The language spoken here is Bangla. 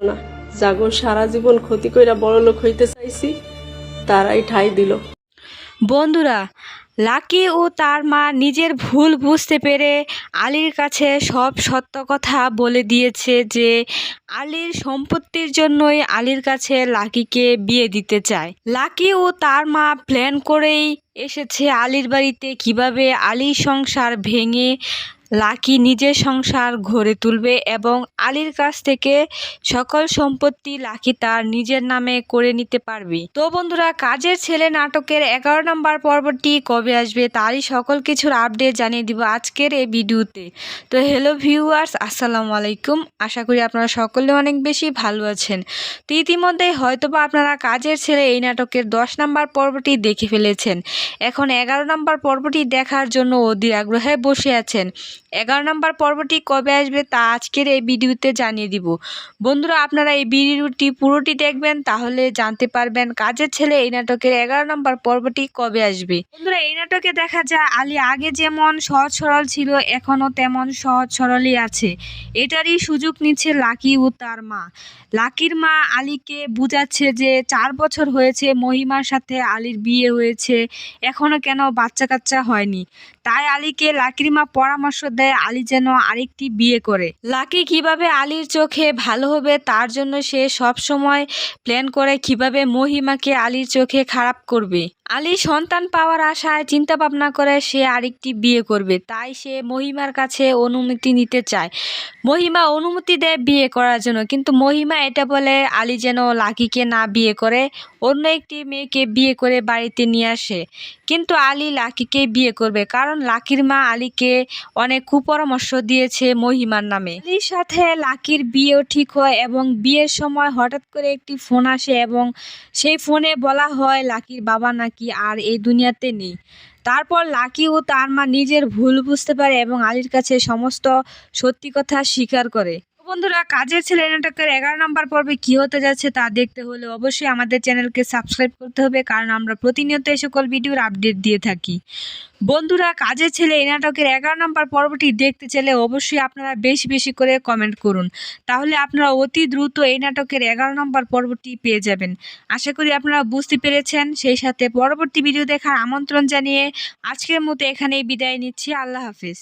না, জাগো সারা জীবন ক্ষতি কইরা বড়লোক হইতে চাইছি, তারাই ঠাঁই দিল। বন্ধুরা, লাকি ও তার মা নিজের ভুল বুঝতে পেরে আলীর কাছে সব সত্য কথা বলে দিয়েছে যে আলীর সম্পত্তির জন্যই আলীর কাছে লাকিকে বিয়ে দিতে চায়। লাকি ও তার মা প্ল্যান করেই এসেছে আলীর বাড়িতে কিভাবে আলীর সংসার ভেঙে লাকি নিজের সংসার গড়ে তুলবে এবং আলীর কাছ থেকে সকল সম্পত্তি লাকি তার নিজের নামে করে নিতে পারবে। তো বন্ধুরা, কাজের ছেলে নাটকের 11 নম্বর পর্বটি কবে আসবে তারই সকল কিছুর আপডেট জানিয়ে দিব আজকের এই ভিডিওতে। তো হ্যালো ভিউয়ার্স, আসসালামু আলাইকুম। আশা করি আপনারা সকলে অনেক বেশি ভালো আছেন। তো ইতিমধ্যেই হয়তোবা আপনারা কাজের ছেলে এই নাটকের 10 নম্বর পর্বটি দেখে ফেলেছেন। এখন 11 নম্বর পর্বটি দেখার জন্য অধীর আগ্রহে বসে আছেন। 11 নম্বর পর্বটি কবে আসবে তা আজকের এই ভিডিওতে জানিয়ে দিব। বন্ধুরা, আপনারা এই ভিডিওটি পুরোটি দেখবেন, তাহলে জানতে পারবেন কাজের ছেলে এই নাটকের 11 নম্বর পর্বটি কবে আসবে। বন্ধুরা, এই নাটকে দেখা যায় আলী আগে যেমন সহজ সরল ছিল এখনও তেমন সহজ সরলই আছে। এটারই সুযোগ নিচ্ছে লাকি ও তার মা। লাকির মা আলীকে বুঝাচ্ছে যে 4 বছর হয়েছে মহিমার সাথে আলীর বিয়ে হয়েছে, এখনো কেন বাচ্চা কাচ্চা হয়নি। তাই আলীকে লাকির মা পরামর্শ দেয় আলী যেন আরেকটি বিয়ে করে। লাকি কিভাবে আলীর চোখে ভালো হবে তার জন্য সে সব সময় প্ল্যান করে কিভাবে মহিমাকে আলীর চোখে খারাপ করবে। আলী সন্তান পাওয়ার আশায় চিন্তা ভাবনা করে সে আরেকটি বিয়ে করবে, তাই সে মহিমার কাছে অনুমতি নিতে চায়। মহিমা অনুমতি দেয় বিয়ে করার জন্য, কিন্তু মহিমা এটা বলে আলী যেন লাকিকে না বিয়ে করে অন্য একটি মেয়েকে বিয়ে করে বাড়িতে নিয়ে আসে। কিন্তু আলী লাকিকে বিয়ে করবে, কারণ লাকির মা আলীকে অনেক কুপরামর্শ দিয়েছে মহিমার নামে। আলীর সাথে লাকির বিয়েও ঠিক হয় এবং বিয়ের সময় হঠাৎ করে একটি ফোন আসে এবং সেই ফোনে বলা হয় লাকির বাবা নাকি আর এই দুনিয়াতে নেই। তারপর লাকি ও তার মা নিজের ভুল বুঝতে পারে এবং আলীর কাছে সমস্ত সত্যি কথা স্বীকার করে। বন্ধুরা, কাজের ছেলে নাটকের 11 নম্বর পর্বে কি হতে যাচ্ছে তা দেখতে হলে অবশ্যই আমাদের চ্যানেলকে সাবস্ক্রাইব করতে হবে, কারণ আমরা প্রতিনিয়ত এই সকল ভিডিওর আপডেট দিয়ে থাকি। বন্ধুরা, কাজের ছেলে এই নাটকের 11 নম্বর পর্বটি দেখতে চাইলে অবশ্যই আপনারা বেশি বেশি করে কমেন্ট করুন, তাহলে আপনারা অতি দ্রুত এই নাটকের 11 নম্বর পর্বটি পেয়ে যাবেন। আশা করি আপনারা বুঝতে পেরেছেন। সেই সাথে পরবর্তী ভিডিও দেখার আমন্ত্রণ জানিয়ে আজকের মতো এখানেই বিদায় নিচ্ছি। আল্লাহ হাফিজ।